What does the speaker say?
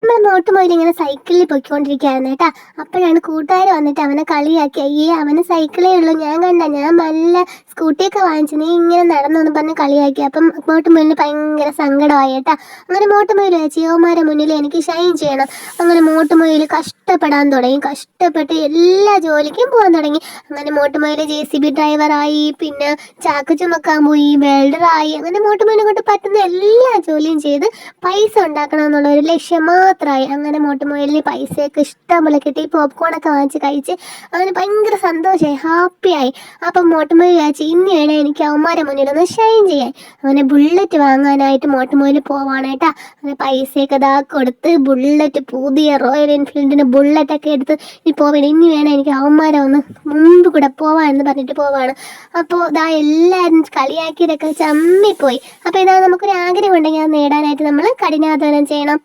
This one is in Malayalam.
നമ്മൾ മോട്ടുമൊയിൽ ഇങ്ങനെ സൈക്കിളിൽ പൊയ്ക്കൊണ്ടിരിക്കുകയായിരുന്നു കേട്ടാ. അപ്പോഴാണ് കൂട്ടുകാർ വന്നിട്ട് അവനെ കളിയാക്കി, അയ്യേ അവന് സൈക്കിളേ ഉള്ളൂ, ഞാൻ നല്ല സ്കൂട്ടിയൊക്കെ വാങ്ങിച്ചു, നീ ഇങ്ങനെ നടന്നു പറഞ്ഞ് കളിയാക്കി. അപ്പം മോട്ടുമൊയിലിന് ഭയങ്കര സങ്കടമായി കേട്ടാ. അങ്ങനെ മോട്ടുമൊയിൽ വെച്ച് യോമാരെ മുന്നിൽ എനിക്ക് ഷൈൻ ചെയ്യണം. അങ്ങനെ മോട്ടുമൊയിൽ കഷ്ടപ്പെടാൻ തുടങ്ങി, കഷ്ടപ്പെട്ട് എല്ലാ ജോലിക്കും പോകാൻ തുടങ്ങി. അങ്ങനെ മോട്ടുമൊയിൽ JCB ഡ്രൈവറായി, പിന്നെ ചാക്ക് ചുമക്കാൻ പോയി, വെൽഡറായി. അങ്ങനെ മോട്ടുമൊയിലിനെ കൊണ്ട് പറ്റുന്ന എല്ലാ ജോലിയും ചെയ്ത് പൈസ ഉണ്ടാക്കണം എന്നുള്ള ഒരു ലക്ഷ്യം മാത്രമായി. അങ്ങനെ മോട്ടുമൊയിലിന് പൈസയൊക്കെ ഇഷ്ടം പോലെ കിട്ടി, പോപ്കോണൊക്കെ വാങ്ങിച്ച് കഴിച്ച് അങ്ങനെ ഭയങ്കര സന്തോഷമായി, ഹാപ്പിയായി. അപ്പം മോട്ടുമൊയിൽ വിചാരിച്ചു ഇനി വേണേ എനിക്ക് അവന്മാരെ മുന്നിലൊന്ന് ഷൈൻ ചെയ്യാൻ. അങ്ങനെ ബുള്ളറ്റ് വാങ്ങാനായിട്ട് മോട്ടുമൊയിൽ പോവാണ് കേട്ടാ. അങ്ങനെ പൈസയൊക്കെ ഇതാ കൊടുത്ത് ബുള്ളറ്റ്, പുതിയ റോയൽ എൻഫീൽഡിന് ബുള്ളറ്റൊക്കെ എടുത്ത് ഇനി വേണം എനിക്ക് അവന്മാരെ ഒന്ന് മുമ്പ് കൂടെ പോവാന്ന് പറഞ്ഞിട്ട് പോവാണ്. അപ്പോൾ ഇതാ എല്ലാവരും കളിയാക്കിയതൊക്കെ ചമ്മിപ്പോയി. അപ്പോൾ ഇതാ നമുക്കൊരു ആഗ്രഹം ഉണ്ടെങ്കിൽ അത് നേടാനായിട്ട് നമ്മൾ കഠിനാധ്വാനം ചെയ്യണം.